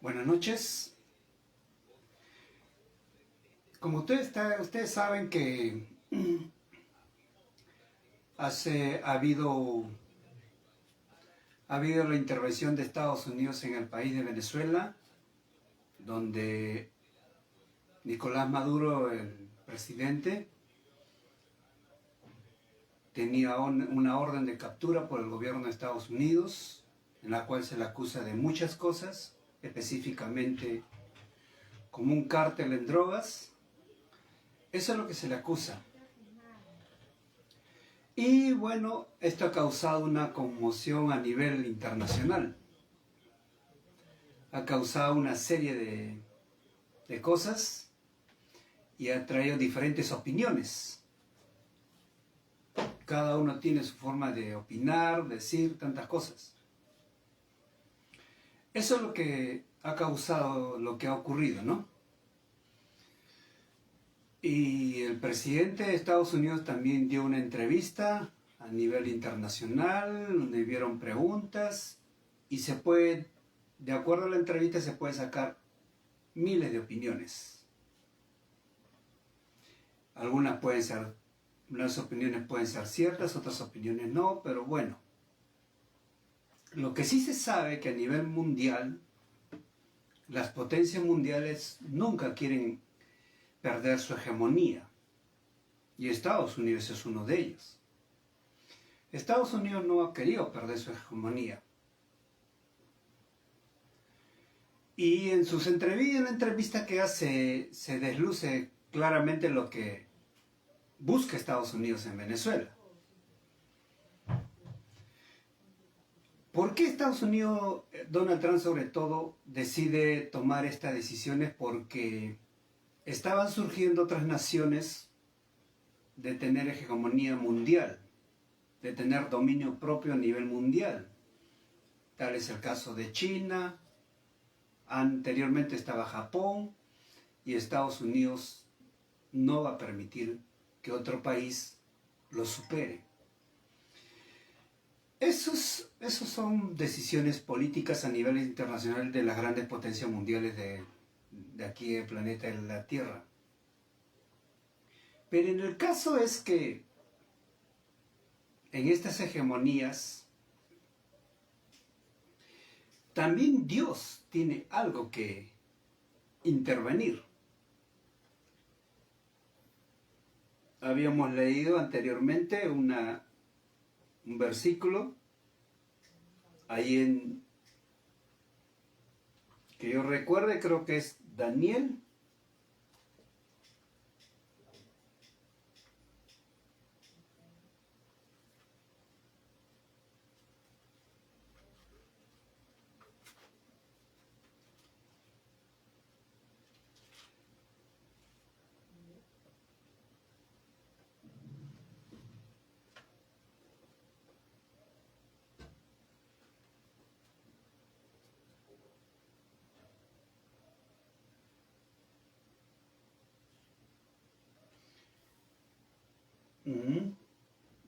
Buenas noches. Como ustedes saben que ha habido la intervención de Estados Unidos en el país de Venezuela, donde Nicolás Maduro, el presidente, tenía una orden de captura por el gobierno de Estados Unidos, en la cual se le acusa de muchas cosas, específicamente como un cártel en drogas. Eso es lo que se le acusa. Y bueno, esto ha causado una conmoción a nivel internacional. Ha causado una serie de cosas y ha traído diferentes opiniones. Cada uno tiene su forma de opinar, decir tantas cosas. Eso es lo que ha causado lo que ha ocurrido, ¿no? Y el presidente de Estados Unidos también dio una entrevista a nivel internacional, donde hubieron preguntas, y de acuerdo a la entrevista, se puede sacar miles de opiniones. Unas opiniones pueden ser ciertas, otras opiniones no, pero bueno. Lo que sí se sabe es que a nivel mundial, las potencias mundiales nunca quieren perder su hegemonía, y Estados Unidos es uno de ellos. Estados Unidos no ha querido perder su hegemonía. Y en la entrevista que hace, se desluce claramente lo que busca Estados Unidos en Venezuela. ¿Por qué Estados Unidos, Donald Trump sobre todo, decide tomar estas decisiones? Porque estaban surgiendo otras naciones de tener hegemonía mundial, de tener dominio propio a nivel mundial. Tal es el caso de China, anteriormente estaba Japón, y Estados Unidos no va a permitir que otro país lo supere. Esos son decisiones políticas a nivel internacional de las grandes potencias mundiales de aquí del planeta de la Tierra. Pero en el caso es que en estas hegemonías también Dios tiene algo que intervenir. Habíamos leído anteriormente un versículo ahí que yo recuerde, creo que es Daniel.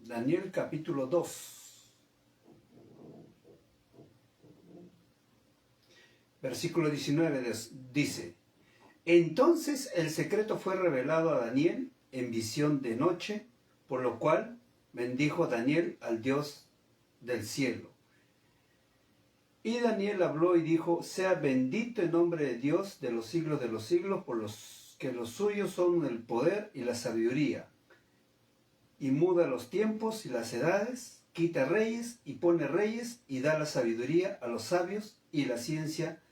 Daniel capítulo 2, versículo 19 dice: Entonces el secreto fue revelado a Daniel en visión de noche, por lo cual bendijo Daniel al Dios del cielo. Y Daniel habló y dijo: Sea bendito el nombre de Dios de los siglos, por los que los suyos son el poder y la sabiduría. Y muda los tiempos y las edades, quita reyes y pone reyes, y da la sabiduría a los sabios y la ciencia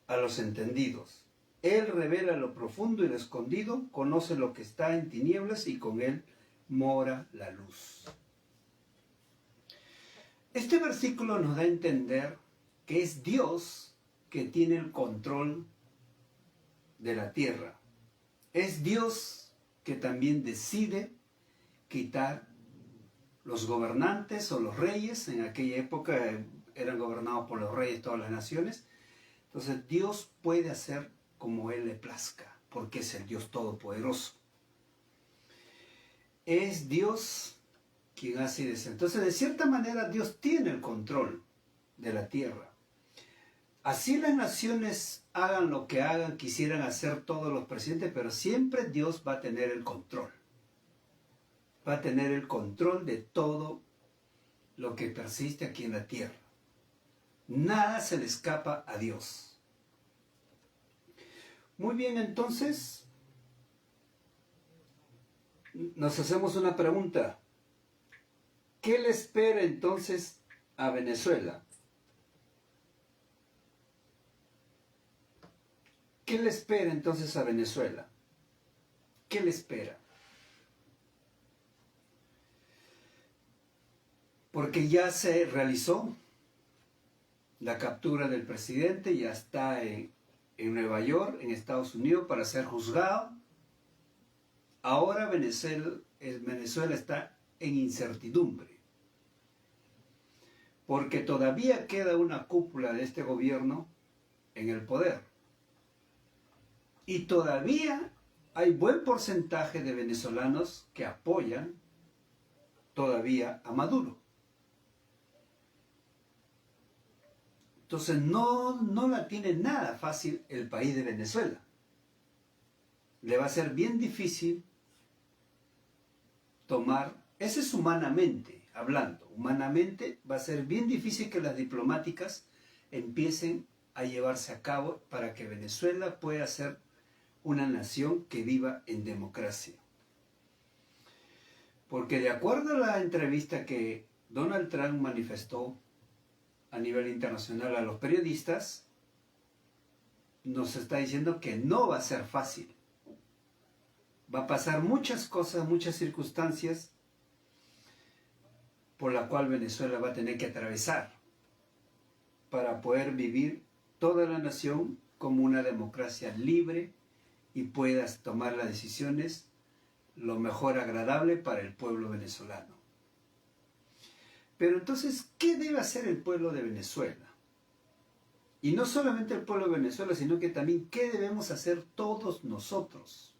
a los entendidos. Él revela lo profundo y lo escondido, conoce lo que está en tinieblas, y con él mora la luz. Este versículo nos da a entender que es Dios que tiene el control de la tierra. Es Dios que también decide quitar los gobernantes o los reyes. En aquella época eran gobernados por los reyes todas las naciones. Entonces Dios puede hacer como Él le plazca, porque es el Dios todopoderoso. Es Dios quien hace y deshace. Entonces, de cierta manera, Dios tiene el control de la tierra. Así las naciones hagan lo que hagan, quisieran hacer todos los presidentes, pero siempre Dios va a tener el control. Va a tener el control de todo lo que persiste aquí en la tierra. Nada se le escapa a Dios. Muy bien, entonces, nos hacemos una pregunta. ¿Qué le espera entonces a Venezuela? ¿Qué le espera entonces a Venezuela? ¿Qué le espera? Porque ya se realizó la captura del presidente, ya está en Nueva York, en Estados Unidos, para ser juzgado. Ahora Venezuela está en incertidumbre, porque todavía queda una cúpula de este gobierno en el poder. Y todavía hay buen porcentaje de venezolanos que apoyan todavía a Maduro. Entonces no la tiene nada fácil el país de Venezuela. Le va a ser bien difícil tomar, eso es humanamente hablando, humanamente va a ser bien difícil que las diplomáticas empiecen a llevarse a cabo para que Venezuela pueda ser una nación que viva en democracia. Porque de acuerdo a la entrevista que Donald Trump manifestó a nivel internacional a los periodistas, nos está diciendo que no va a ser fácil. Va a pasar muchas cosas, muchas circunstancias por la cual Venezuela va a tener que atravesar para poder vivir toda la nación como una democracia libre y puedas tomar las decisiones lo mejor agradable para el pueblo venezolano. Pero entonces, ¿qué debe hacer el pueblo de Venezuela? Y no solamente el pueblo de Venezuela, sino que también ¿qué debemos hacer todos nosotros?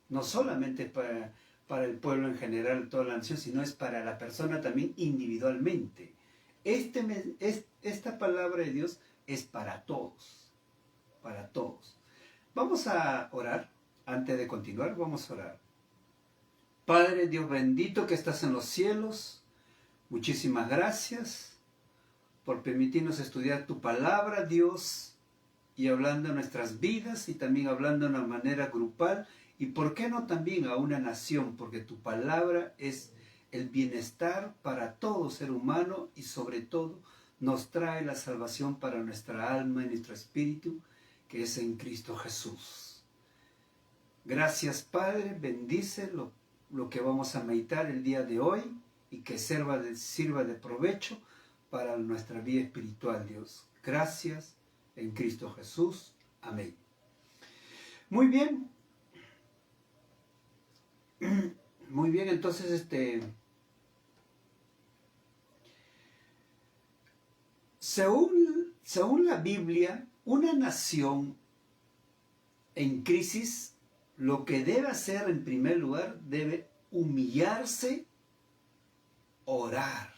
No solamente para el pueblo en general, toda la nación, sino es para la persona también individualmente. Esta palabra de Dios es para todos, para todos. Vamos a orar, antes de continuar, vamos a orar. Padre Dios bendito que estás en los cielos, muchísimas gracias por permitirnos estudiar tu palabra, Dios, y hablando de nuestras vidas y también hablando de una manera grupal, y por qué no también a una nación, porque tu palabra es el bienestar para todo ser humano y sobre todo nos trae la salvación para nuestra alma y nuestro espíritu, que es en Cristo Jesús. Gracias, Padre, bendice lo que vamos a meditar el día de hoy y que sirva de provecho para nuestra vida espiritual, Dios. Gracias en Cristo Jesús. Amén. Muy bien. Muy bien, entonces según la Biblia, una nación en crisis lo que debe hacer en primer lugar debe humillarse, orar.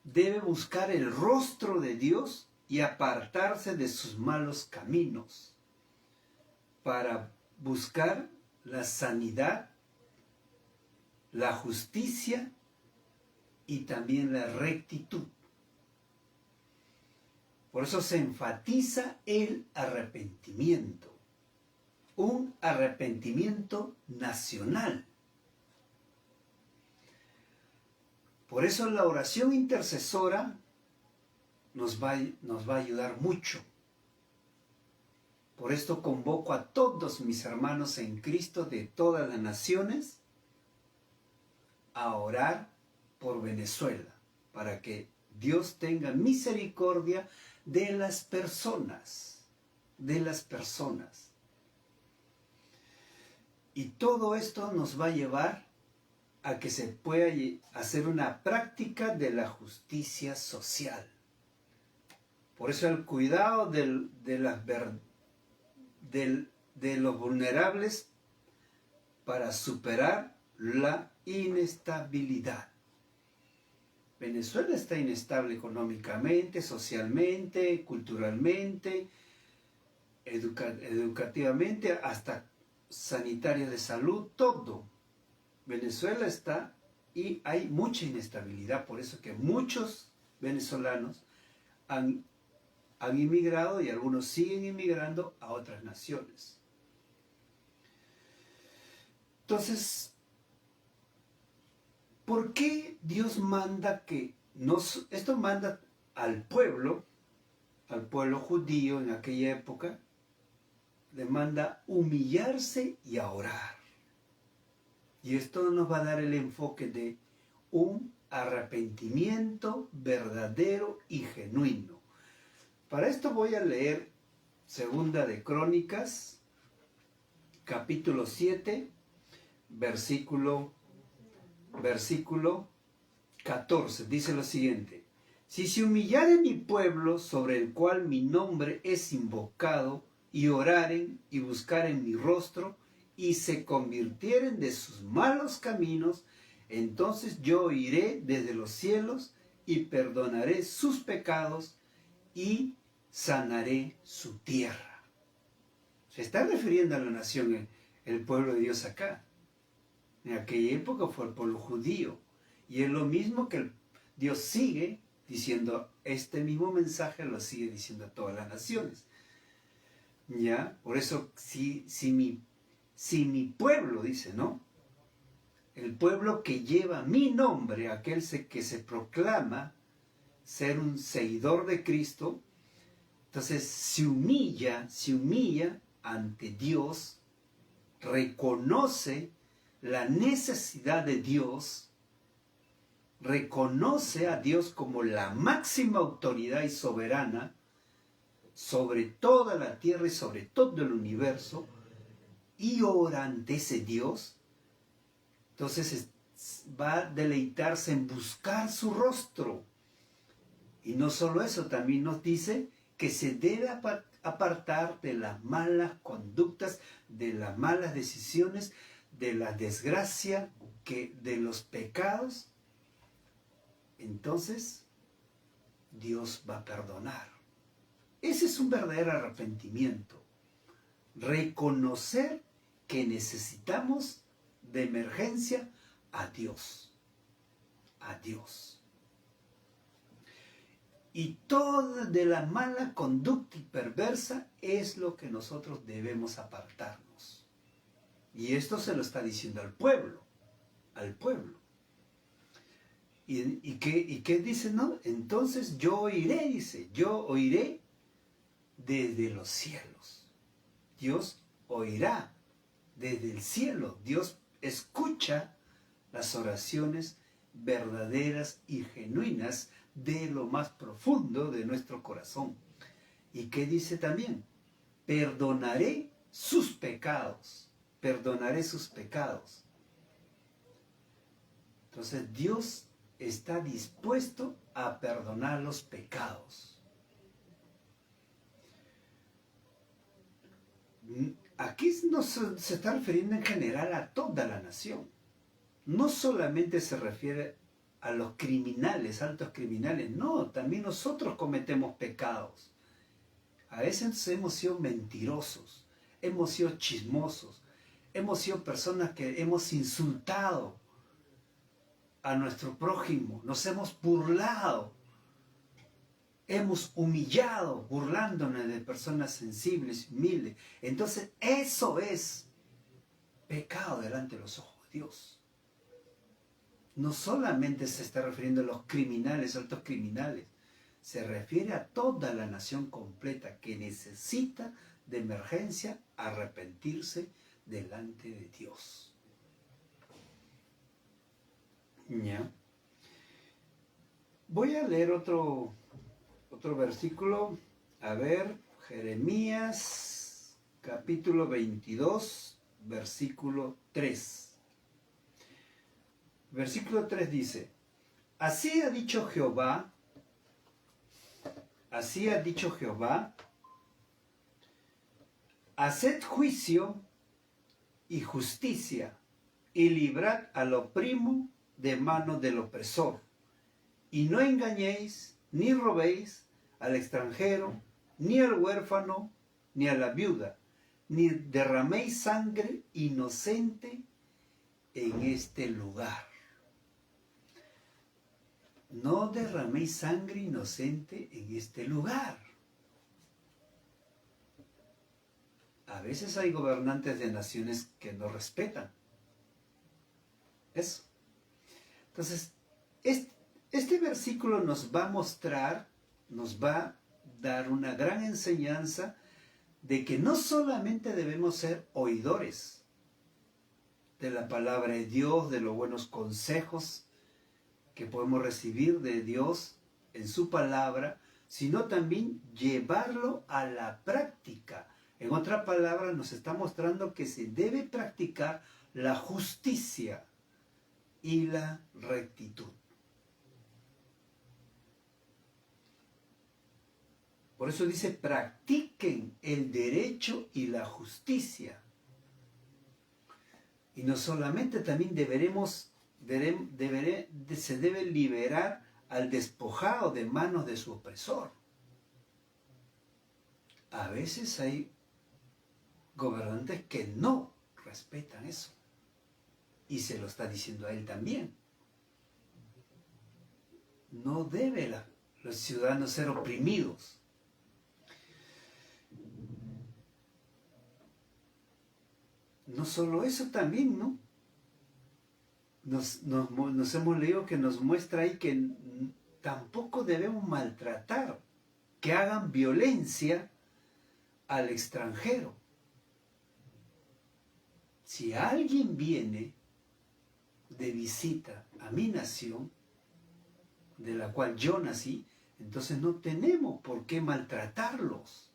Debe buscar el rostro de Dios y apartarse de sus malos caminos para buscar la sanidad, la justicia y también la rectitud. Por eso se enfatiza el arrepentimiento, un arrepentimiento nacional. Por eso la oración intercesora nos va a ayudar mucho. Por esto convoco a todos mis hermanos en Cristo de todas las naciones a orar por Venezuela, para que Dios tenga misericordia de las personas, Y todo esto nos va a llevar a que se pueda hacer una práctica de la justicia social. Por eso el cuidado de los vulnerables para superar la inestabilidad. Venezuela está inestable económicamente, socialmente, culturalmente, educativamente, hasta sanitaria de salud, todo. Venezuela está y hay mucha inestabilidad, por eso que muchos venezolanos han inmigrado y algunos siguen inmigrando a otras naciones. Entonces, ¿por qué Dios manda que esto manda al pueblo judío en aquella época, le manda humillarse y a orar? Y esto nos va a dar el enfoque de un arrepentimiento verdadero y genuino. Para esto voy a leer Segunda de Crónicas, capítulo 7, versículo 14. Dice lo siguiente: si se humillare mi pueblo, sobre el cual mi nombre es invocado, y oraren y buscaren mi rostro, y se convirtieren de sus malos caminos, entonces yo oiré desde los cielos y perdonaré sus pecados y sanaré su tierra. Se está refiriendo a la nación, el pueblo de Dios acá. En aquella época fue el pueblo judío. Y es lo mismo que Dios sigue diciendo, este mismo mensaje lo sigue diciendo a todas las naciones. ¿Ya? Por eso, si mi pueblo, dice, ¿no? El pueblo que lleva mi nombre, aquel que se proclama ser un seguidor de Cristo, entonces se humilla ante Dios, reconoce la necesidad de Dios, reconoce a Dios como la máxima autoridad y soberana sobre toda la tierra y sobre todo el universo, y ora ante ese Dios. Entonces va a deleitarse en buscar su rostro. Y no solo eso, también nos dice que se debe apartar de las malas conductas, de las malas decisiones, de la desgracia, de los pecados. Entonces, Dios va a perdonar. Ese es un verdadero arrepentimiento. Reconocer que necesitamos de emergencia a Dios. A Dios. Y toda de la mala conducta y perversa es lo que nosotros debemos apartarnos. Y esto se lo está diciendo al pueblo. Al pueblo. ¿Y qué dice? No, entonces yo oiré, dice, yo oiré desde los cielos. Dios oirá desde el cielo. Dios escucha las oraciones verdaderas y genuinas de lo más profundo de nuestro corazón. ¿Y qué dice también? Perdonaré sus pecados. Perdonaré sus pecados. Entonces Dios está dispuesto a perdonar los pecados. Aquí no se está refiriendo en general a toda la nación. No solamente se refiere a los criminales, altos criminales. No, también nosotros cometemos pecados. A veces hemos sido mentirosos, hemos sido chismosos, hemos sido personas que hemos insultado a nuestro prójimo, nos hemos burlado, hemos humillado, burlándonos de personas sensibles, humildes. Entonces eso es pecado delante de los ojos de Dios. No solamente se está refiriendo a los criminales, altos criminales, se refiere a toda la nación completa que necesita de emergencia arrepentirse delante de Dios. ¿Ya? Voy a leer otro versículo. A ver, Jeremías, capítulo 22, versículo 3. Versículo 3 dice: así ha dicho Jehová, haced juicio y justicia, y librad al oprimo de mano del opresor, Y no engañéis, ni robéis al extranjero, ni al huérfano, ni a la viuda, ni derraméis sangre inocente en este lugar. No derraméis sangre inocente en este lugar. A veces hay gobernantes de naciones que no respetan eso. Entonces, este versículo nos va a mostrar, nos va a dar una gran enseñanza de que no solamente debemos ser oidores de la palabra de Dios, de los buenos consejos que podemos recibir de Dios en su palabra, sino también llevarlo a la práctica. En otra palabra, nos está mostrando que se debe practicar la justicia y la rectitud. Por eso dice, practiquen el derecho y la justicia. Y no solamente, también se debe liberar al despojado de manos de su opresor. A veces hay gobernantes que no respetan eso. Y se lo está diciendo a él también. No deben los ciudadanos ser oprimidos. No solo eso también, ¿no? Nos hemos leído que nos muestra ahí que tampoco debemos maltratar, que hagan violencia al extranjero. Si alguien viene de visita a mi nación, de la cual yo nací, entonces no tenemos por qué maltratarlos.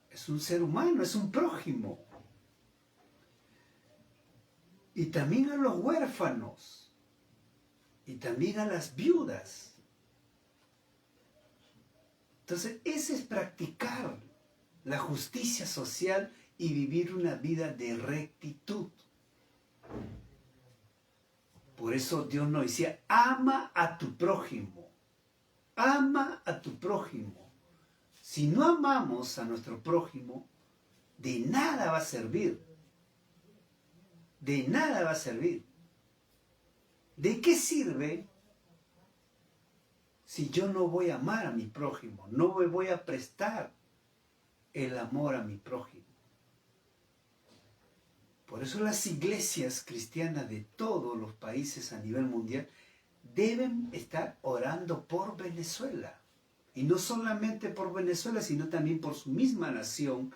Es un ser humano, es un prójimo. Y también a los huérfanos, y también a las viudas. Entonces, ese es practicar la justicia social y vivir una vida de rectitud. Por eso Dios nos decía, ama a tu prójimo, ama a tu prójimo. Si no amamos a nuestro prójimo, de nada va a servir. De nada va a servir. ¿De qué sirve si yo no voy a amar a mi prójimo? No me voy a prestar el amor a mi prójimo. Por eso las iglesias cristianas de todos los países a nivel mundial deben estar orando por Venezuela. Y no solamente por Venezuela, sino también por su misma nación,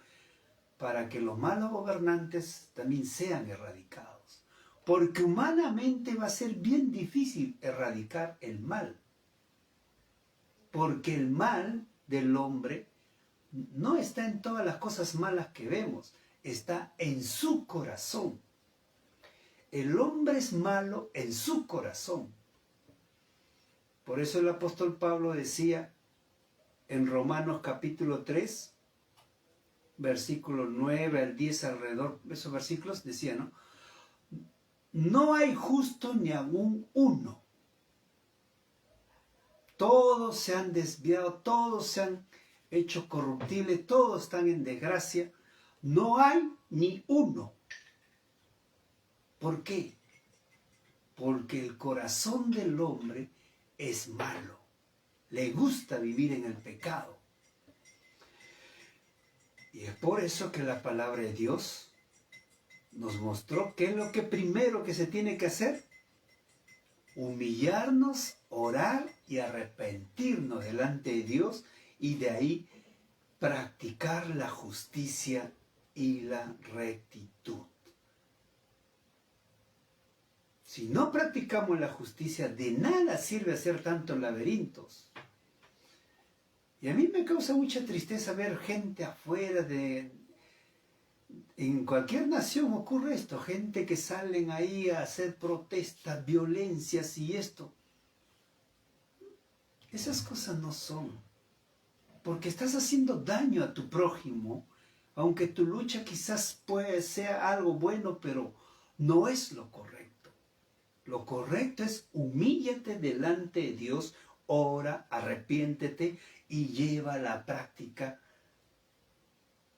para que los malos gobernantes también sean erradicados. Porque humanamente va a ser bien difícil erradicar el mal. Porque el mal del hombre no está en todas las cosas malas que vemos, está en su corazón. El hombre es malo en su corazón. Por eso el apóstol Pablo decía en Romanos capítulo 3, versículo 9 al 10, alrededor de esos versículos, decía, ¿no? No hay justo ni aún uno. Todos se han desviado, todos se han hecho corruptibles, todos están en desgracia. No hay ni uno. ¿Por qué? Porque el corazón del hombre es malo. Le gusta vivir en el pecado. Y es por eso que la palabra de Dios nos mostró qué es lo que primero que se tiene que hacer. Humillarnos, orar y arrepentirnos delante de Dios, y de ahí practicar la justicia y la rectitud. Si no practicamos la justicia, de nada sirve hacer tantos laberintos. Y a mí me causa mucha tristeza ver gente afuera en cualquier nación ocurre esto, gente que salen ahí a hacer protestas, violencias y esto. Esas cosas no son, porque estás haciendo daño a tu prójimo, aunque tu lucha quizás sea algo bueno, pero no es lo correcto. Lo correcto es humíllate delante de Dios, ora, arrepiéntete y lleva a la práctica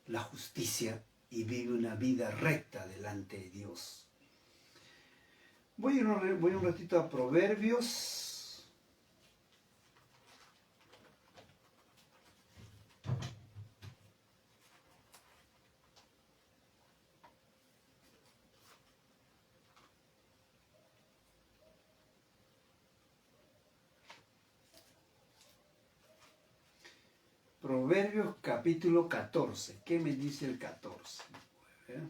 la justicia y vive una vida recta delante de Dios. Voy un ratito a Proverbios. Proverbios capítulo 14. ¿Qué me dice el 14? A ver.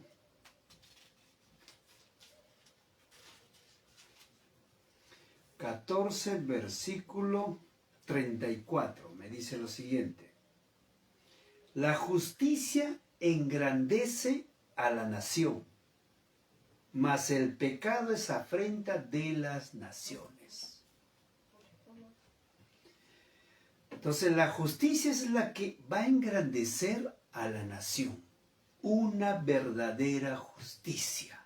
14, versículo 34. Me dice lo siguiente. La justicia engrandece a la nación, mas el pecado es afrenta de las naciones. Entonces la justicia es la que va a engrandecer a la nación. Una verdadera justicia.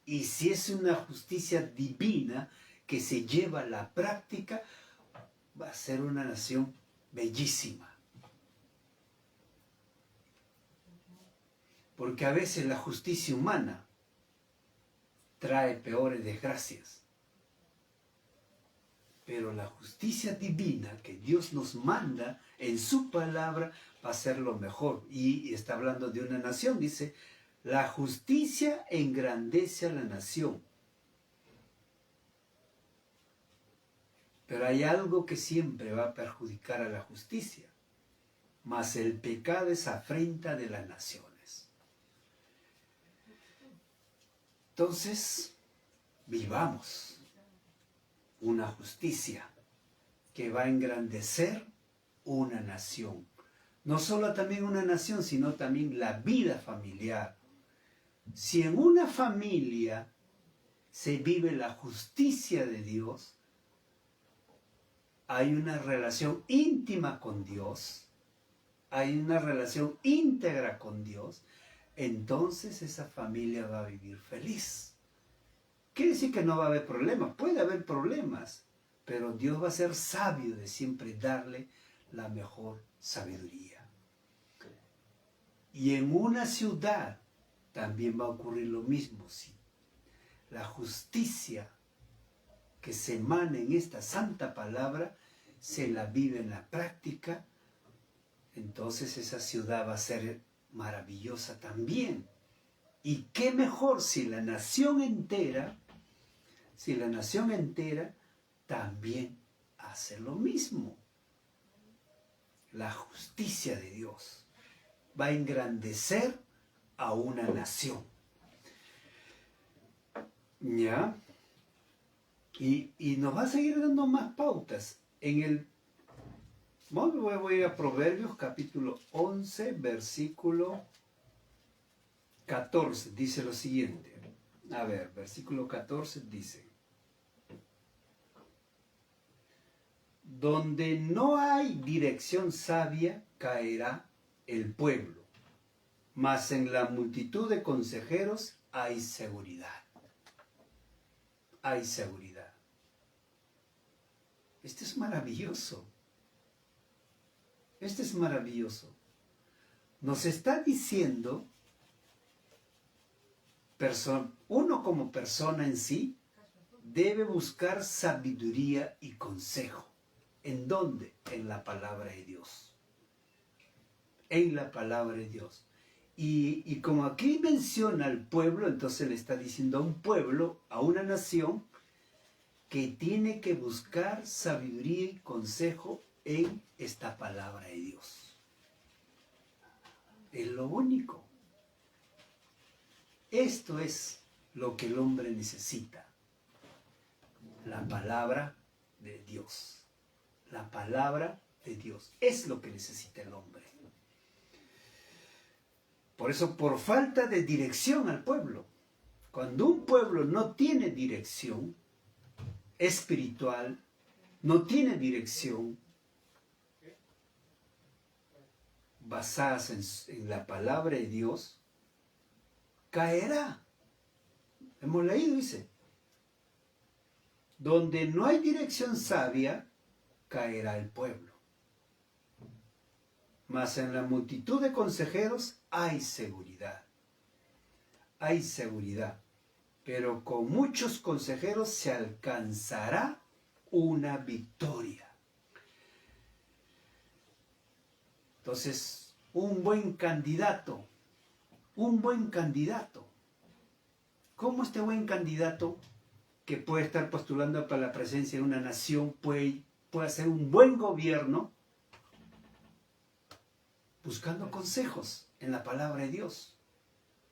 Y si es una justicia divina que se lleva a la práctica, va a ser una nación bellísima. Porque a veces la justicia humana trae peores desgracias. Pero la justicia divina que Dios nos manda en su palabra va a ser lo mejor. Y está hablando de una nación, dice, la justicia engrandece a la nación. Pero hay algo que siempre va a perjudicar a la justicia, mas el pecado es afrenta de las naciones. Entonces, vivamos una justicia que va a engrandecer una nación. No solo también una nación, sino también la vida familiar. Si en una familia se vive la justicia de Dios, hay una relación íntima con Dios, hay una relación íntegra con Dios, entonces esa familia va a vivir feliz. Quiere decir que no va a haber problemas, puede haber problemas, pero Dios va a ser sabio de siempre darle la mejor sabiduría. Y en una ciudad también va a ocurrir lo mismo. Si la justicia que se emana en esta santa palabra se la vive en la práctica, entonces esa ciudad va a ser maravillosa también. Y qué mejor si la nación entera también hace lo mismo. La justicia de Dios va a engrandecer a una nación. ¿Ya? Y nos va a seguir dando más pautas. Voy a ir a Proverbios capítulo 11, versículo 14. Dice lo siguiente. A ver, versículo 14 dice: donde no hay dirección sabia, caerá el pueblo, mas en la multitud de consejeros hay seguridad. Hay seguridad. Esto es maravilloso. Esto es maravilloso. Nos está diciendo, uno como persona en sí, debe buscar sabiduría y consejo. ¿En dónde? En la palabra de Dios. En la palabra de Dios. Y como aquí menciona al pueblo, entonces le está diciendo a un pueblo, a una nación, que tiene que buscar sabiduría y consejo en esta palabra de Dios. Es lo único. Esto es lo que el hombre necesita. La palabra de Dios. La palabra de Dios es lo que necesita el hombre. Por eso, por falta de dirección al pueblo, cuando un pueblo no tiene dirección espiritual, no tiene dirección basada en la palabra de Dios, caerá. Hemos leído, dice, Donde no hay dirección sabia, caerá el pueblo. Mas en la multitud de consejeros hay seguridad. Hay seguridad. Pero con muchos consejeros se alcanzará una victoria. Entonces, un buen candidato. ¿Cómo este buen candidato que puede estar postulando para la presencia de una nación puede hacer un buen gobierno buscando consejos en la palabra de Dios?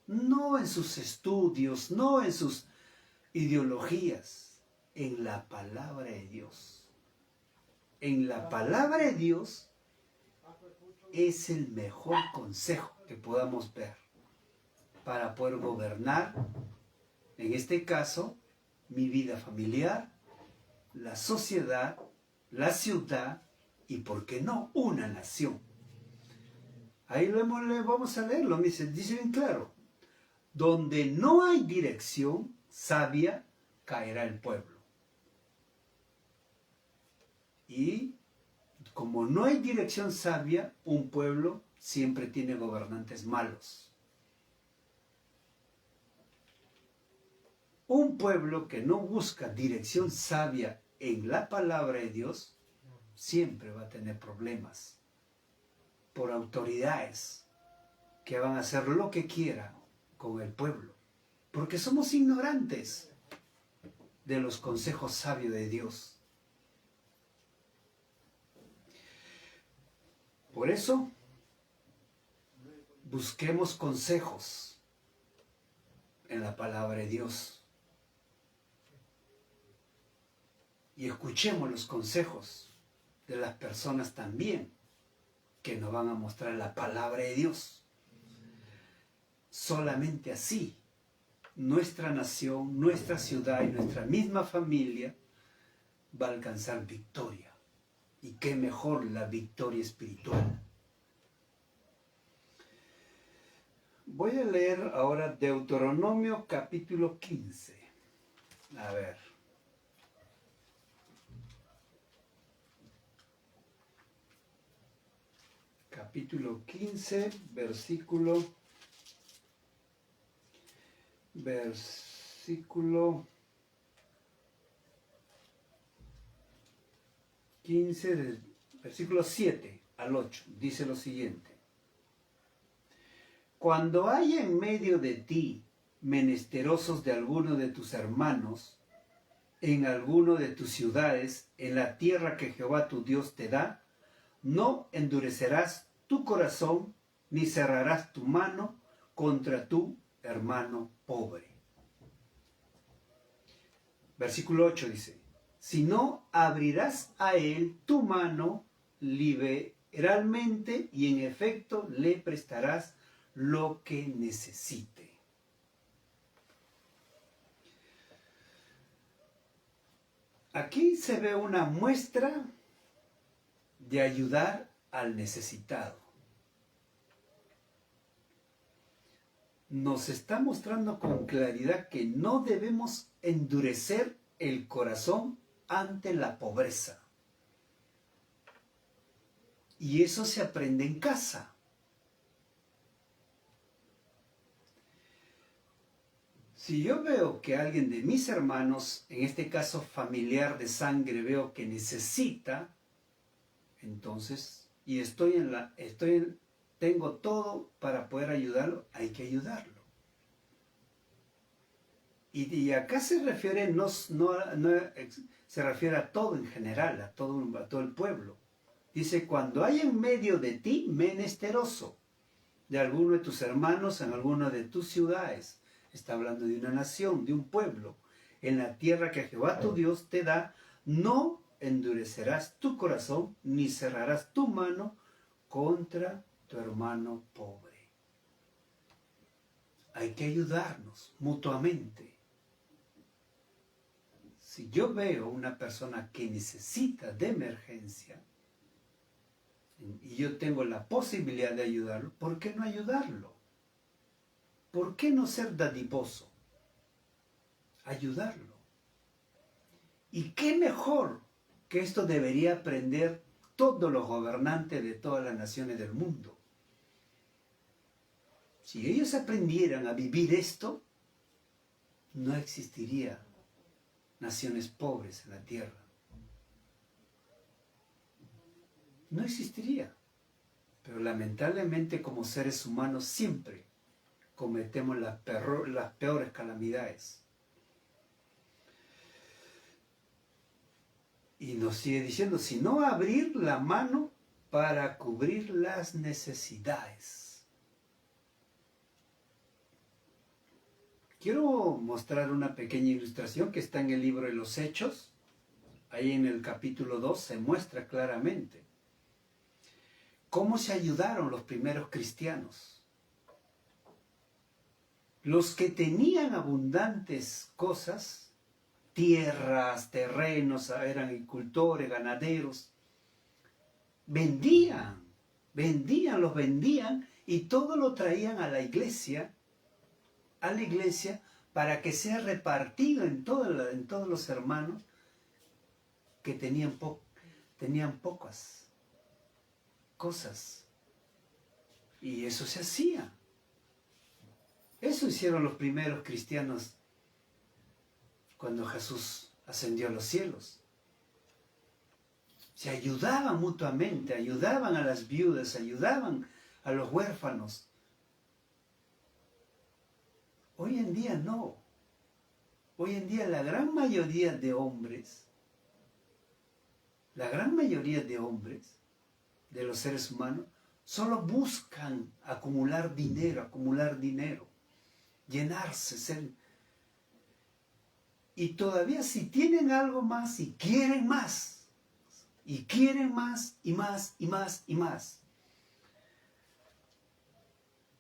No en sus estudios, no en sus ideologías, en la palabra de Dios. En la palabra de Dios es el mejor consejo que podamos ver para poder gobernar, en este caso, mi vida familiar, la sociedad, la ciudad y, ¿por qué no?, una nación. Ahí vamos a leerlo, dice bien claro. Donde no hay dirección sabia, caerá el pueblo. Y como no hay dirección sabia, un pueblo siempre tiene gobernantes malos. Un pueblo que no busca dirección sabia en la palabra de Dios, siempre va a tener problemas por autoridades que van a hacer lo que quieran con el pueblo, porque somos ignorantes de los consejos sabios de Dios. Por eso, busquemos consejos en la palabra de Dios. Y escuchemos los consejos de las personas también que nos van a mostrar la palabra de Dios. Solamente así, nuestra nación, nuestra ciudad y nuestra misma familia va a alcanzar victoria. Y qué mejor la victoria espiritual. Voy a leer ahora Deuteronomio capítulo 15. A ver. Capítulo 15, versículo 15, del versículo 7 al 8, dice lo siguiente. Cuando haya en medio de ti menesterosos de alguno de tus hermanos, en alguno de tus ciudades, en la tierra que Jehová tu Dios te da, no endurecerás tu corazón, ni cerrarás tu mano contra tu hermano pobre. Versículo 8 dice, sino abrirás a él tu mano liberalmente y en efecto le prestarás lo que necesite. Aquí se ve una muestra de ayudar al necesitado. Nos está mostrando con claridad que no debemos endurecer el corazón ante la pobreza. Y eso se aprende en casa. Si yo veo que alguien de mis hermanos, en este caso familiar de sangre, veo que necesita, entonces, y tengo todo para poder ayudarlo, hay que ayudarlo. Y acá se refiere, se refiere a todo en general, a todo el pueblo. Dice, cuando hay en medio de ti menesteroso, de alguno de tus hermanos, en alguna de tus ciudades. Está hablando de una nación, de un pueblo. En la tierra que Jehová tu Dios te da, no endurecerás tu corazón, ni cerrarás tu mano contra tu hermano pobre. Hay que ayudarnos mutuamente. Si yo veo una persona que necesita de emergencia, y yo tengo la posibilidad de ayudarlo, ¿por qué no ayudarlo? ¿Por qué no ser dadivoso? Ayudarlo. ¿Y qué mejor que esto debería aprender todos los gobernantes de todas las naciones del mundo? Si ellos aprendieran a vivir esto, no existiría naciones pobres en la tierra. No existiría. Pero lamentablemente como seres humanos siempre cometemos las peores calamidades. Y nos sigue diciendo, sino abrir la mano para cubrir las necesidades. Quiero mostrar una pequeña ilustración que está en el libro de los Hechos. Ahí en el capítulo 2 se muestra claramente cómo se ayudaron los primeros cristianos. Los que tenían abundantes cosas, tierras, terrenos, eran agricultores, ganaderos, vendían y todo lo traían a la iglesia para que sea repartido en todos los hermanos que tenían pocas cosas. Y eso se hacía. Eso hicieron los primeros cristianos cuando Jesús ascendió a los cielos. Se ayudaban mutuamente, ayudaban a las viudas, ayudaban a los huérfanos. Hoy en día no. Hoy en día la gran mayoría de hombres, de los seres humanos, solo buscan acumular dinero, llenarse, y todavía si tienen algo más y quieren más y más.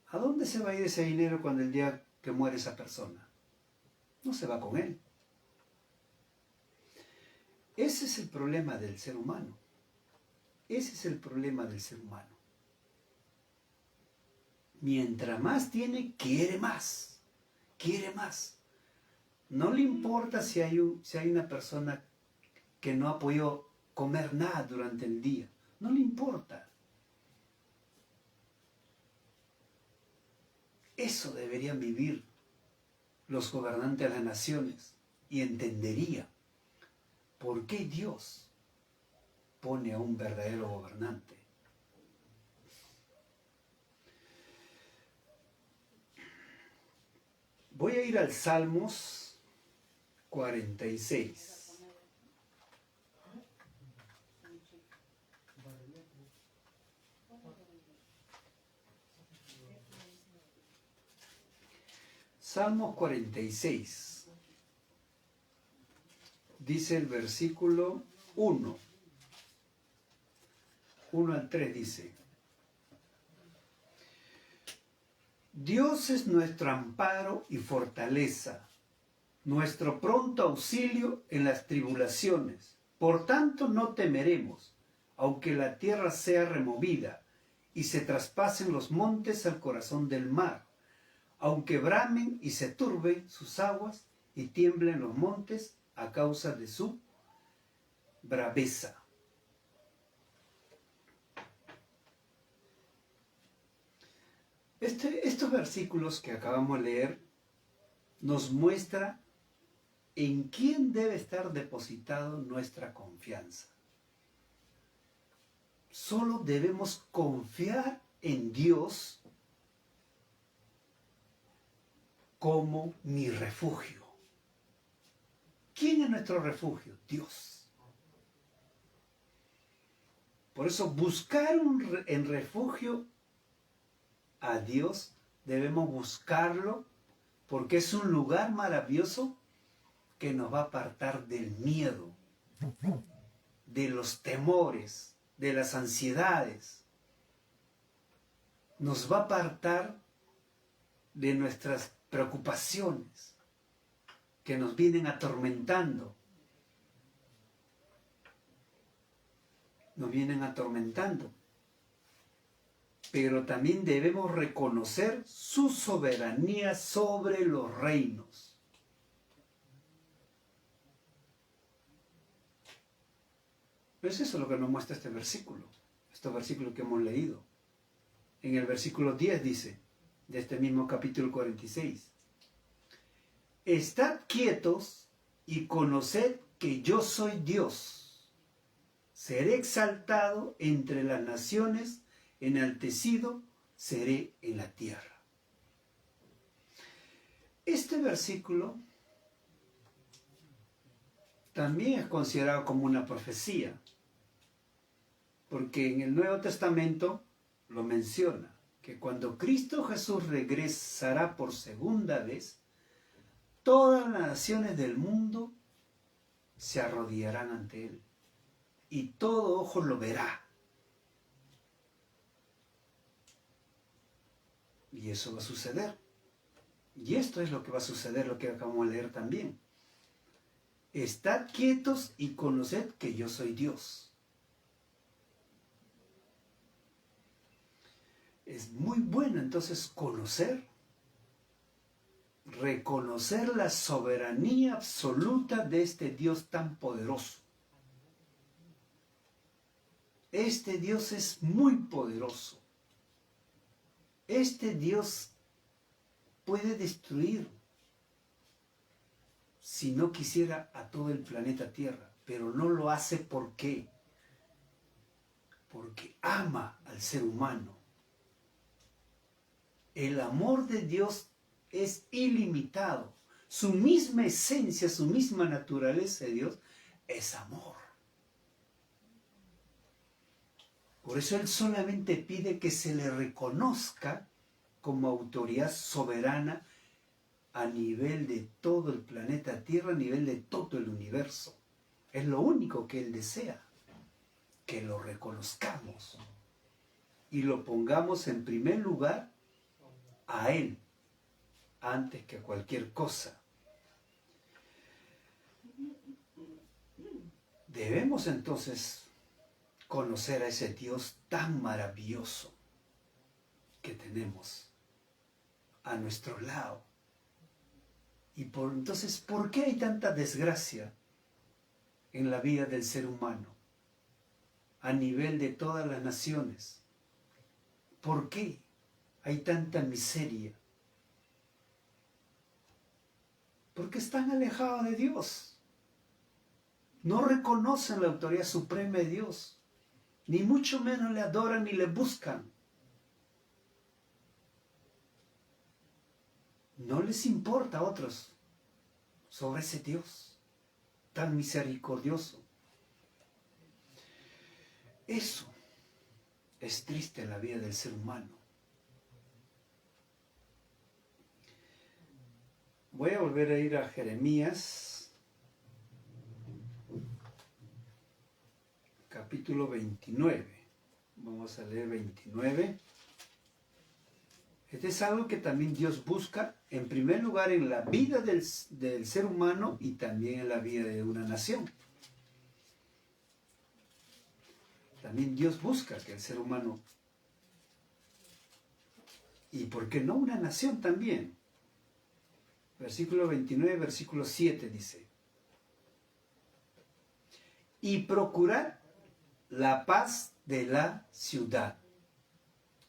¿A dónde se va a ir ese dinero cuando el día que muere esa persona? No se va con él. Ese es el problema del ser humano. Mientras más tiene, quiere más. No le importa si hay una persona que no ha podido comer nada durante el día. No le importa. Eso deberían vivir los gobernantes de las naciones y entendería por qué Dios pone a un verdadero gobernante. Voy a ir al Salmos 46. Salmos 46. Dice el versículo 1. 1 al 3 dice: Dios es nuestro amparo y fortaleza, nuestro pronto auxilio en las tribulaciones. Por tanto no temeremos, aunque la tierra sea removida y se traspasen los montes al corazón del mar, aunque bramen y se turben sus aguas y tiemblen los montes a causa de su braveza. Estos versículos que acabamos de leer nos muestra en quién debe estar depositado nuestra confianza. Solo debemos confiar en Dios como mi refugio. ¿Quién es nuestro refugio? Dios. Por eso buscar en refugio a Dios, debemos buscarlo porque es un lugar maravilloso que nos va a apartar del miedo, de los temores, de las ansiedades. Nos va a apartar de nuestras preocupaciones que nos vienen atormentando. Pero también debemos reconocer su soberanía sobre los reinos. Es eso lo que nos muestra este versículo, estos versículos que hemos leído. En el versículo 10 dice, de este mismo capítulo 46, estad quietos y conoced que yo soy Dios. Seré exaltado entre las naciones, enaltecido seré en la tierra. Este versículo también es considerado como una profecía, porque en el Nuevo Testamento lo menciona, que cuando Cristo Jesús regresará por segunda vez, todas las naciones del mundo se arrodillarán ante Él y todo ojo lo verá. Y eso va a suceder. Y esto es lo que va a suceder, lo que acabamos de leer también. Estad quietos y conoced que yo soy Dios. Es muy bueno entonces conocer, reconocer la soberanía absoluta de este Dios tan poderoso. Este Dios es muy poderoso. Este Dios puede destruir, si no quisiera, a todo el planeta Tierra, pero no lo hace. ¿Por qué? Porque ama al ser humano. El amor de Dios es ilimitado. Su misma esencia, su misma naturaleza de Dios es amor. Por eso Él solamente pide que se le reconozca como autoridad soberana a nivel de todo el planeta Tierra, a nivel de todo el universo. Es lo único que Él desea, que lo reconozcamos y lo pongamos en primer lugar a Él, antes que cualquier cosa. Debemos entonces conocer a ese Dios tan maravilloso que tenemos a nuestro lado. Y entonces, ¿por qué hay tanta desgracia en la vida del ser humano a nivel de todas las naciones? ¿Por qué hay tanta miseria? Porque están alejados de Dios. No reconocen la autoridad suprema de Dios, ni mucho menos le adoran ni le buscan. No les importa a otros sobre ese Dios tan misericordioso. Eso es triste en la vida del ser humano. Voy a volver a ir a Jeremías, capítulo 29. Vamos a leer 29. Este es algo que también Dios busca, en primer lugar, en la vida del ser humano y también en la vida de una nación. También Dios busca que el ser humano, y por qué no una nación también. Versículo 29, versículo 7 dice: y procurad la paz de la ciudad,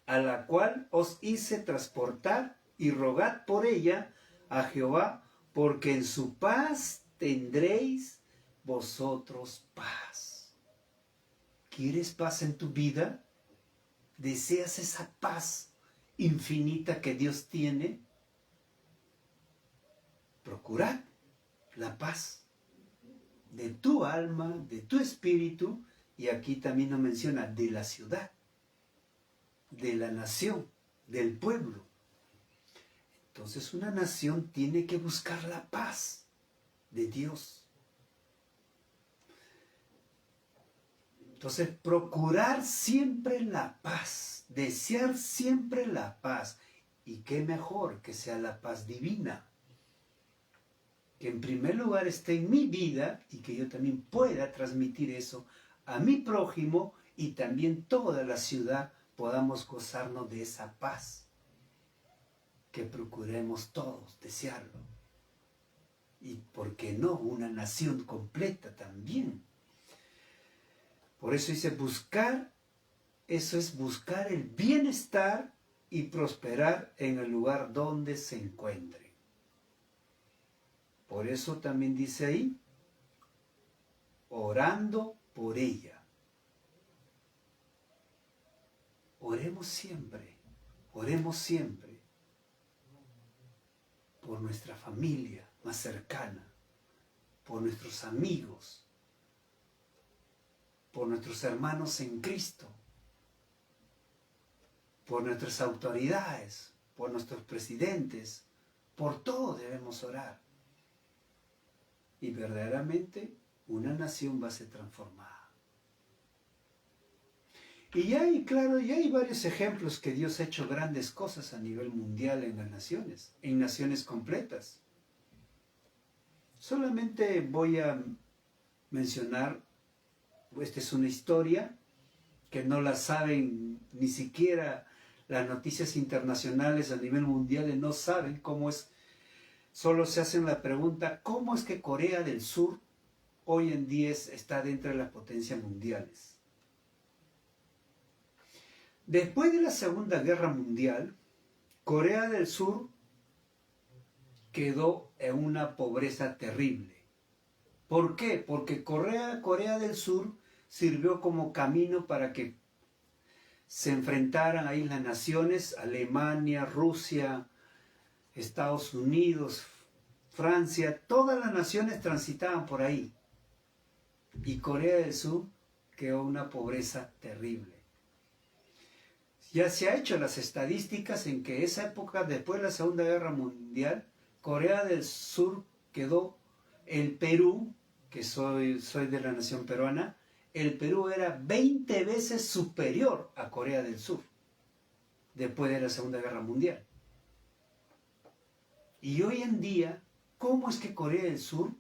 a la cual os hice transportar, y rogad por ella a Jehová, porque en su paz tendréis vosotros paz. ¿Quieres paz en tu vida? ¿Deseas esa paz infinita que Dios tiene? Procurad la paz de tu alma, de tu espíritu, y aquí también nos menciona de la ciudad, de la nación, del pueblo. Entonces una nación tiene que buscar la paz de Dios. Entonces procurar siempre la paz, desear siempre la paz. Y qué mejor que sea la paz divina, que en primer lugar esté en mi vida y que yo también pueda transmitir eso a mi prójimo, y también toda la ciudad podamos gozarnos de esa paz. Que procuremos todos desearlo. Y por qué no, una nación completa también. Por eso dice buscar, eso es buscar el bienestar y prosperar en el lugar donde se encuentre. Por eso también dice ahí, orando por ella. Oremos siempre por nuestra familia más cercana, por nuestros amigos, por nuestros hermanos en Cristo, por nuestras autoridades, por nuestros presidentes, por todo debemos orar. Y verdaderamente una nación va a ser transformada. Y ya hay varios ejemplos que Dios ha hecho grandes cosas a nivel mundial en las naciones, en naciones completas. Solamente voy a mencionar, esta es una historia que no la saben ni siquiera las noticias internacionales a nivel mundial, no saben cómo es. Solo se hacen la pregunta, ¿cómo es que Corea del Sur hoy en día está dentro de las potencias mundiales? Después de la Segunda Guerra Mundial, Corea del Sur quedó en una pobreza terrible. ¿Por qué? Porque Corea del Sur sirvió como camino para que se enfrentaran ahí las naciones, Alemania, Rusia, Estados Unidos, Francia, todas las naciones transitaban por ahí. Y Corea del Sur quedó en una pobreza terrible. Ya se ha hecho las estadísticas en que esa época, después de la Segunda Guerra Mundial, Corea del Sur quedó, el Perú, que soy de la nación peruana, el Perú era 20 veces superior a Corea del Sur, después de la Segunda Guerra Mundial. Y hoy en día, ¿cómo es que Corea del Sur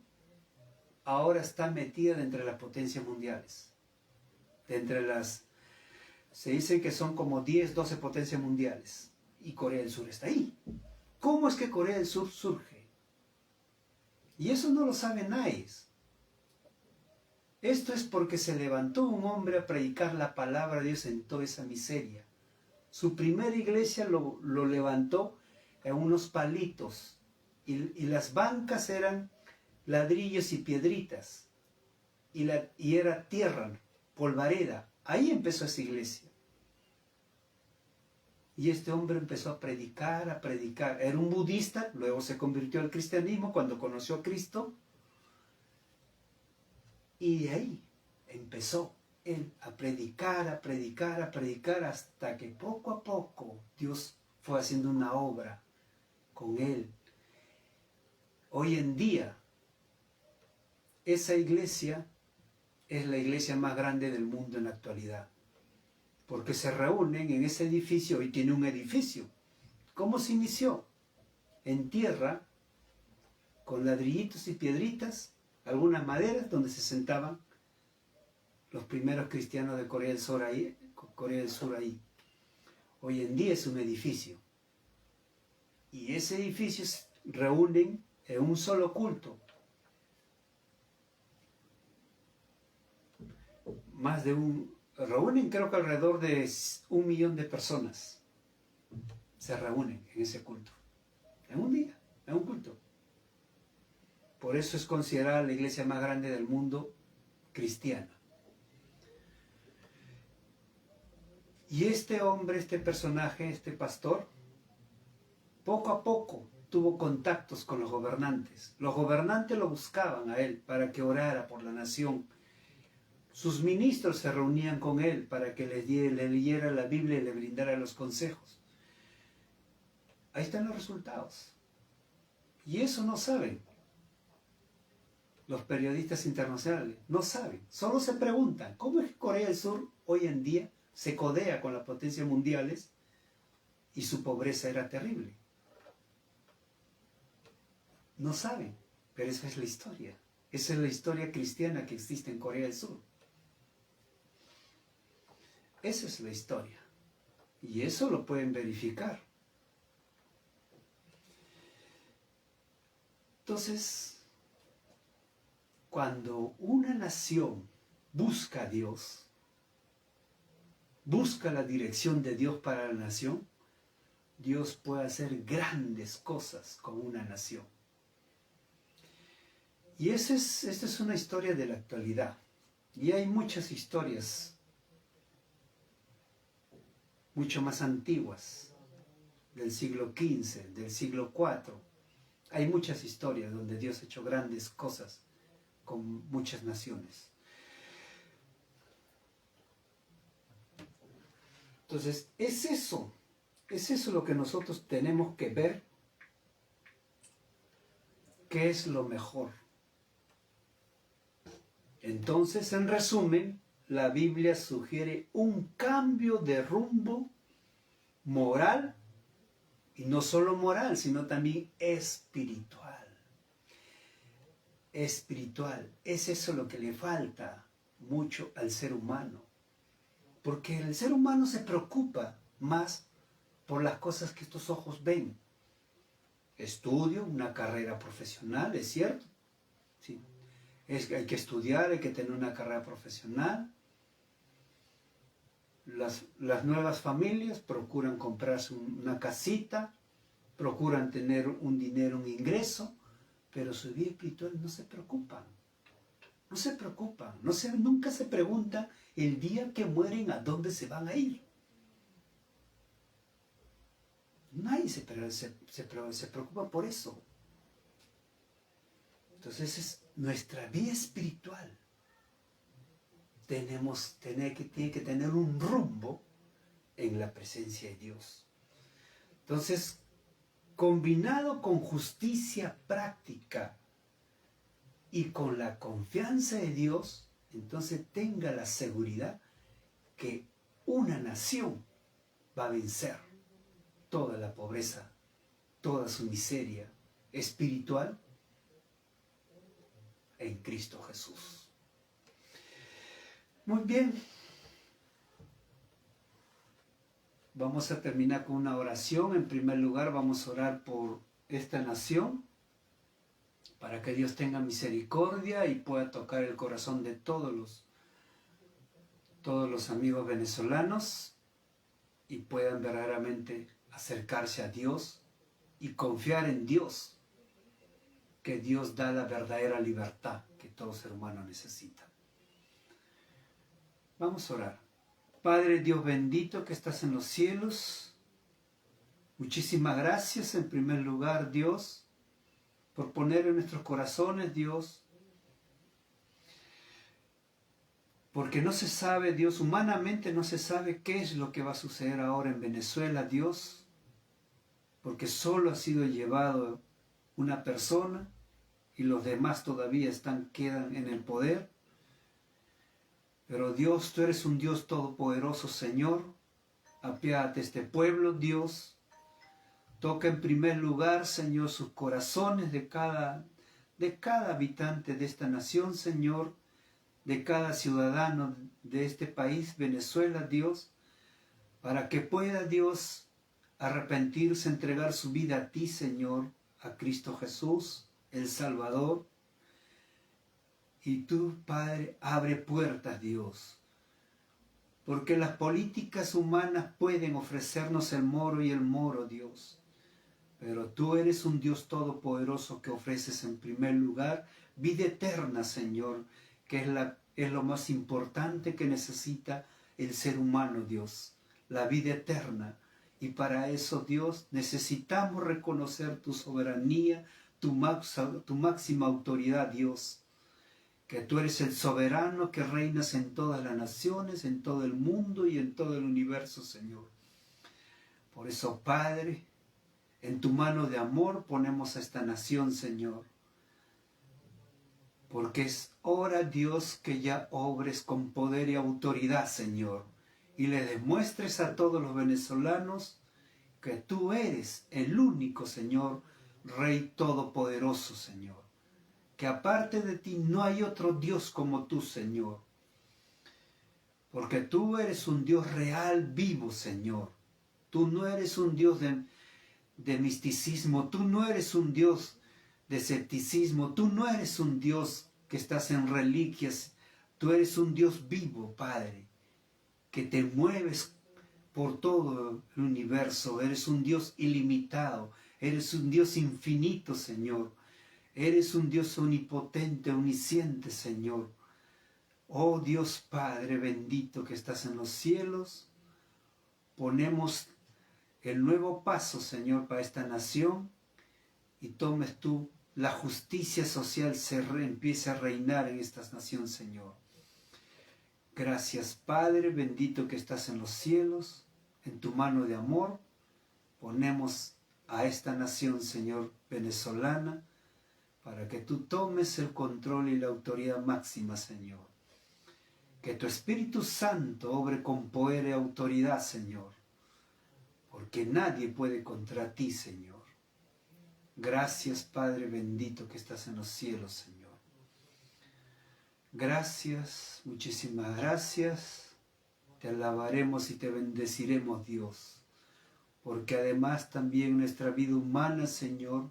ahora está metida entre las potencias mundiales? Se dice que son como 10, 12 potencias mundiales. Y Corea del Sur está ahí. ¿Cómo es que Corea del Sur surge? Y eso no lo sabe nadie. Esto es porque se levantó un hombre a predicar la palabra de Dios en toda esa miseria. Su primera iglesia lo levantó en unos palitos. Y las bancas eran ladrillos y piedritas. Y era tierra, polvareda. Ahí empezó esa iglesia. Y este hombre empezó a predicar. Era un budista, luego se convirtió al cristianismo cuando conoció a Cristo. Y de ahí empezó él a predicar, hasta que poco a poco Dios fue haciendo una obra con él. Hoy en día, esa iglesia es la iglesia más grande del mundo en la actualidad. Porque se reúnen en ese edificio, hoy tiene un edificio. ¿Cómo se inició? En tierra, con ladrillitos y piedritas, algunas maderas donde se sentaban los primeros cristianos de Corea del Sur ahí. Hoy en día es un edificio. Y ese edificio se reúnen en un solo culto. Reúnen creo que alrededor de 1 millón de personas. Se reúnen en ese culto. En un día, en un culto. Por eso es considerada la iglesia más grande del mundo cristiana. Y este hombre, este personaje, este pastor, poco a poco tuvo contactos con los gobernantes. Los gobernantes lo buscaban a él para que orara por la nación. Sus ministros se reunían con él para que le leyera la Biblia y le brindara los consejos. Ahí están los resultados. Y eso no saben los periodistas internacionales. No saben. Solo se preguntan, ¿cómo es que Corea del Sur hoy en día se codea con las potencias mundiales y su pobreza era terrible? No saben, pero esa es la historia. Esa es la historia cristiana que existe en Corea del Sur. Esa es la historia. Y eso lo pueden verificar. Entonces, cuando una nación busca a Dios, busca la dirección de Dios para la nación, Dios puede hacer grandes cosas con una nación. Y esta es una historia de la actualidad. Y hay muchas historias, mucho más antiguas, del siglo XV, del siglo IV. Hay muchas historias donde Dios ha hecho grandes cosas con muchas naciones. Entonces, es eso lo que nosotros tenemos que ver, qué es lo mejor. Entonces, en resumen, la Biblia sugiere un cambio de rumbo moral, y no solo moral, sino también espiritual. Espiritual, es eso lo que le falta mucho al ser humano. Porque el ser humano se preocupa más por las cosas que estos ojos ven. Estudio, una carrera profesional, es cierto. Sí. Hay que estudiar, hay que tener una carrera profesional. Las nuevas familias procuran comprarse una casita, procuran tener un dinero, un ingreso, pero su vida espiritual no se preocupan. No se preocupan, nunca se preguntan el día que mueren a dónde se van a ir. Nadie se preocupa por eso. Entonces es nuestra vida espiritual. Tiene que tener un rumbo en la presencia de Dios. Entonces, combinado con justicia práctica y con la confianza de Dios, entonces tenga la seguridad que una nación va a vencer toda la pobreza, toda su miseria espiritual en Cristo Jesús. Muy bien. Vamos a terminar con una oración. En primer lugar, vamos a orar por esta nación, para que Dios tenga misericordia y pueda tocar el corazón de todos los amigos venezolanos y puedan verdaderamente acercarse a Dios y confiar en Dios, que Dios da la verdadera libertad que todo ser humano necesita. Vamos a orar. Padre Dios bendito que estás en los cielos, muchísimas gracias en primer lugar, Dios, por poner en nuestros corazones, Dios, porque no se sabe, Dios, humanamente no se sabe qué es lo que va a suceder ahora en Venezuela, Dios, porque solo ha sido llevado una persona y los demás todavía quedan en el poder. Pero Dios, tú eres un Dios todopoderoso, Señor. Apiádate de este pueblo, Dios. Toca en primer lugar, Señor, sus corazones de cada habitante de esta nación, Señor, de cada ciudadano de este país, Venezuela, Dios, para que pueda, Dios, arrepentirse, entregar su vida a ti, Señor, a Cristo Jesús, el Salvador. Y tú, Padre, abre puertas, Dios, porque las políticas humanas pueden ofrecernos el moro y el moro, Dios, pero tú eres un Dios todopoderoso que ofreces en primer lugar vida eterna, Señor, que es lo más importante que necesita el ser humano, Dios, la vida eterna. Y para eso, Dios, necesitamos reconocer tu soberanía, tu máxima autoridad, Dios, que tú eres el soberano que reinas en todas las naciones, en todo el mundo y en todo el universo, Señor. Por eso, Padre, en tu mano de amor ponemos a esta nación, Señor. Porque es hora, Dios, que ya obres con poder y autoridad, Señor, y le demuestres a todos los venezolanos que tú eres el único, Señor, Rey todopoderoso, Señor. Que aparte de ti no hay otro Dios como tú, Señor. Porque tú eres un Dios real, vivo, Señor. Tú no eres un Dios de misticismo, tú no eres un Dios de escepticismo, tú no eres un Dios que estás en reliquias, tú eres un Dios vivo, Padre. que te mueves por todo el universo. Eres un Dios ilimitado, eres un Dios infinito, Señor. Eres un Dios omnipotente, omnisciente, Señor. Oh Dios Padre bendito que estás en los cielos, ponemos el nuevo paso, Señor, para esta nación, y tomes tú la justicia social, empiece a reinar en esta nación, Señor. Gracias, Padre bendito que estás en los cielos, en tu mano de amor, ponemos a esta nación, Señor, venezolana, para que tú tomes el control y la autoridad máxima, Señor. Que tu Espíritu Santo obre con poder y autoridad, Señor, porque nadie puede contra ti, Señor. Gracias, Padre bendito que estás en los cielos, Señor. Gracias, muchísimas gracias. Te alabaremos y te bendeciremos, Dios, porque además también nuestra vida humana, Señor,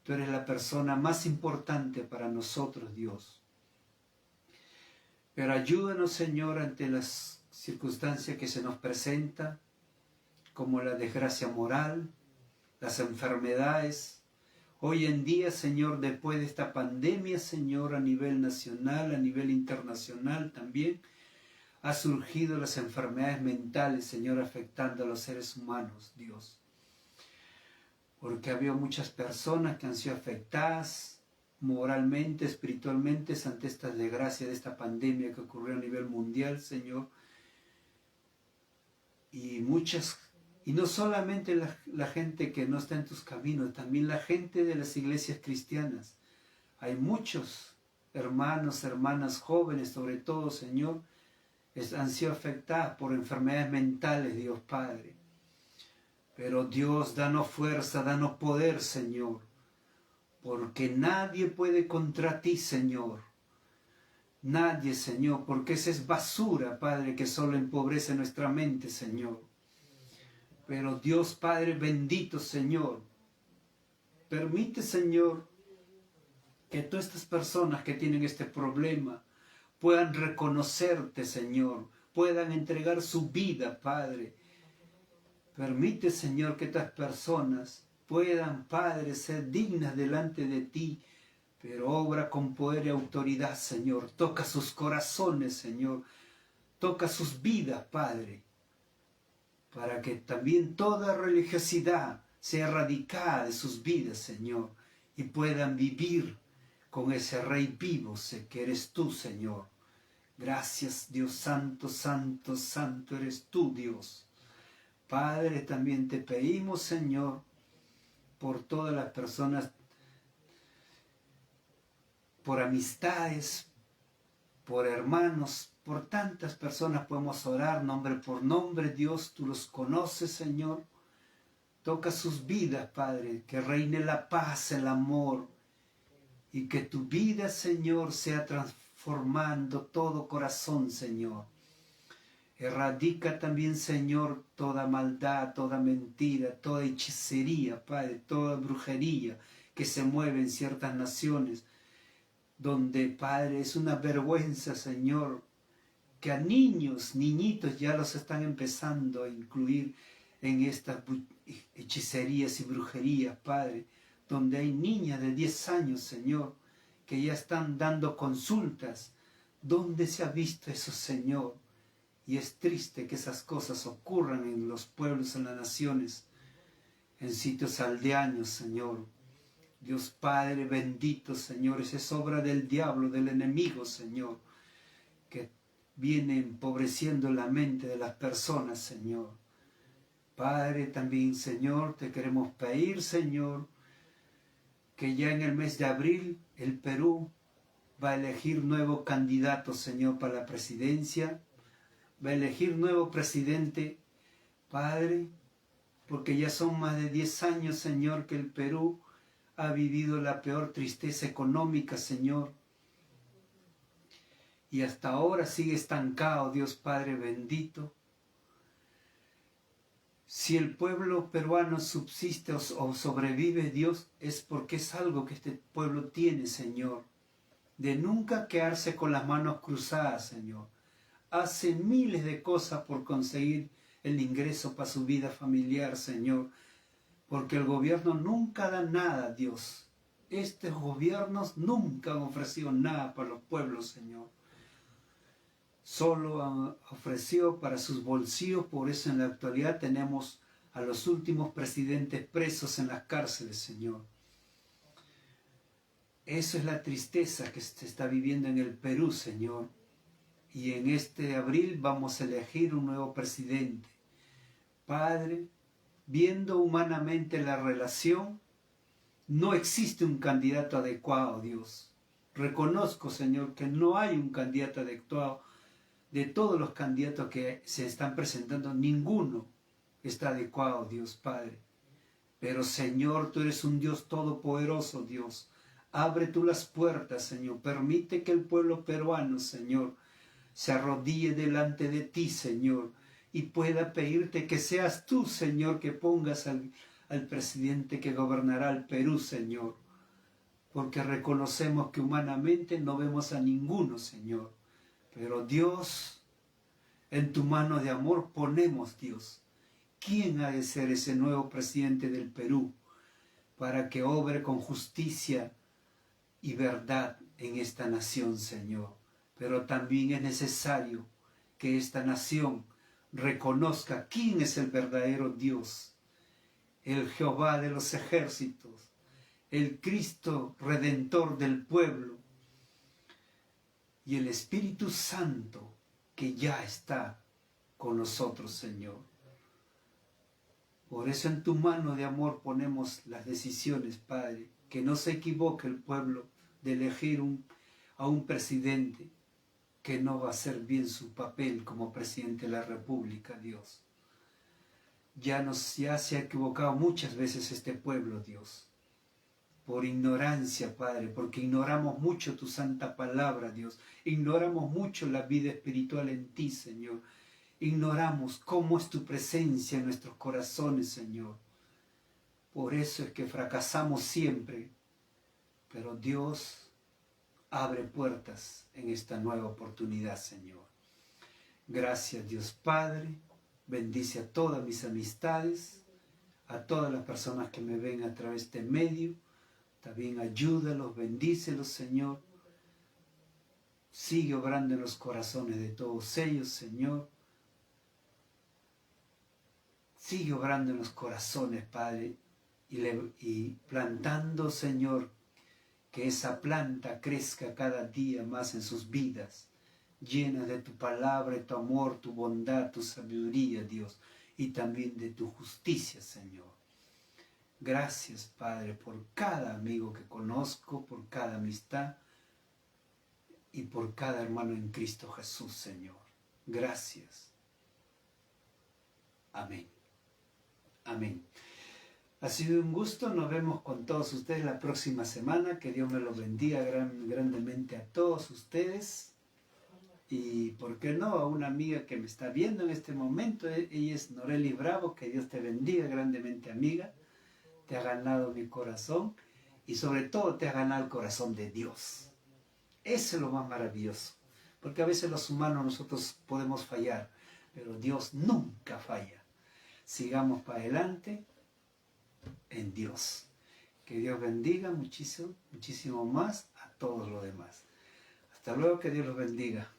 tú eres la persona más importante para nosotros, Dios. Pero ayúdanos, Señor, ante las circunstancias que se nos presentan, como la desgracia moral, las enfermedades. Hoy en día, Señor, después de esta pandemia, Señor, a nivel nacional, a nivel internacional también, ha surgido las enfermedades mentales, Señor, afectando a los seres humanos, Dios. Porque había muchas personas que han sido afectadas moralmente, espiritualmente, ante esta desgracia de esta pandemia que ocurrió a nivel mundial, Señor. Y no solamente la gente que no está en tus caminos, también la gente de las iglesias cristianas. Hay muchos hermanos, hermanas jóvenes, sobre todo, Señor, han sido afectadas por enfermedades mentales, Dios Padre. Pero Dios, danos fuerza, danos poder, Señor, porque nadie puede contra ti, Señor. Nadie, Señor, porque esa es basura, Padre, que solo empobrece nuestra mente, Señor. Pero Dios Padre bendito, Señor, permite, Señor, que todas estas personas que tienen este problema puedan reconocerte, Señor, puedan entregar su vida, Padre. Permite, Señor, que estas personas puedan, Padre, ser dignas delante de ti, pero obra con poder y autoridad, Señor. Toca sus corazones, Señor. Toca sus vidas, Padre, para que también toda religiosidad sea erradicada de sus vidas, Señor, y puedan vivir con ese Rey vivo, que eres tú, Señor. Gracias, Dios santo, santo, santo eres tú, Dios. Padre, también te pedimos, Señor, por todas las personas, por amistades, por hermanos, por tantas personas podemos orar nombre por nombre, Dios, tú los conoces, Señor. Toca sus vidas, Padre, que reine la paz, el amor, y que tu vida, Señor, sea transformando todo corazón, Señor. Erradica también, Señor, toda maldad, toda mentira, toda hechicería, Padre, toda brujería que se mueve en ciertas naciones, donde, Padre, es una vergüenza, Señor, que a niños, niñitos ya los están empezando a incluir en estas hechicerías y brujerías, Padre, donde hay niñas de 10 años, Señor, que ya están dando consultas. ¿Dónde se ha visto eso, Señor? Y es triste que esas cosas ocurran en los pueblos, en las naciones, en sitios aldeanos, Señor. Dios Padre bendito, Señor, esa es obra del diablo, del enemigo, Señor, que viene empobreciendo la mente de las personas, Señor. Padre, también, Señor, te queremos pedir, Señor, que ya en el mes de abril el Perú va a elegir nuevo candidato, Señor, para la presidencia, va a elegir nuevo presidente, Padre, porque ya son más de 10 años, Señor, que el Perú ha vivido la peor tristeza económica, Señor. Y hasta ahora sigue estancado, Dios Padre bendito. Si el pueblo peruano subsiste o sobrevive, Dios, es porque es algo que este pueblo tiene, Señor, de nunca quedarse con las manos cruzadas, Señor. hace miles de cosas por conseguir el ingreso para su vida familiar, Señor, porque el gobierno nunca da nada, Dios. Estos gobiernos nunca han ofrecido nada para los pueblos, Señor. Solo han ofrecido para sus bolsillos, por eso en la actualidad tenemos a los últimos presidentes presos en las cárceles, Señor. Eso es la tristeza que se está viviendo en el Perú, Señor. Y en este abril vamos a elegir un nuevo presidente. Padre, viendo humanamente la relación, no existe un candidato adecuado, Dios. Reconozco, Señor, que no hay un candidato adecuado. De todos los candidatos que se están presentando, ninguno está adecuado, Dios Padre. Pero, Señor, tú eres un Dios todopoderoso, Dios. Abre tú las puertas, Señor. Permite que el pueblo peruano, Señor, se arrodille delante de ti, Señor, y pueda pedirte que seas tú, Señor, que pongas al presidente que gobernará el Perú, Señor. Porque reconocemos que humanamente no vemos a ninguno, Señor. Pero Dios, en tu mano de amor ponemos, Dios, ¿quién ha de ser ese nuevo presidente del Perú para que obre con justicia y verdad en esta nación, Señor? Pero también es necesario que esta nación reconozca quién es el verdadero Dios, el Jehová de los ejércitos, el Cristo redentor del pueblo y el Espíritu Santo que ya está con nosotros, Señor. Por eso en tu mano de amor ponemos las decisiones, Padre, que no se equivoque el pueblo de elegir a un presidente que no va a hacer bien su papel como presidente de la República, Dios. Ya se ha equivocado muchas veces este pueblo, Dios, por ignorancia, Padre, porque ignoramos mucho tu santa palabra, Dios. Ignoramos mucho la vida espiritual en ti, Señor. Ignoramos cómo es tu presencia en nuestros corazones, Señor. Por eso es que fracasamos siempre. Pero Dios abre puertas en esta nueva oportunidad, Señor. Gracias, Dios Padre. Bendice a todas mis amistades, a todas las personas que me ven a través de este medio. También ayúdalos, bendícelos, Señor. Sigue obrando en los corazones de todos ellos, Señor. Sigue obrando en los corazones, Padre, y plantando, Señor, que esa planta crezca cada día más en sus vidas, llena de tu palabra, tu amor, tu bondad, tu sabiduría, Dios, y también de tu justicia, Señor. Gracias, Padre, por cada amigo que conozco, por cada amistad y por cada hermano en Cristo Jesús, Señor. Gracias. Amén. Amén. Ha sido un gusto, nos vemos con todos ustedes la próxima semana. Que Dios me los bendiga grandemente a todos ustedes. Y, ¿por qué no?, a una amiga que me está viendo en este momento. Ella es Noreli Bravo. Que Dios te bendiga grandemente, amiga. Te ha ganado mi corazón y sobre todo te ha ganado el corazón de Dios. Eso es lo más maravilloso. Porque a veces los humanos nosotros podemos fallar, pero Dios nunca falla. Sigamos para adelante en Dios. Que Dios bendiga muchísimo, muchísimo más a todos los demás. Hasta luego, que Dios los bendiga.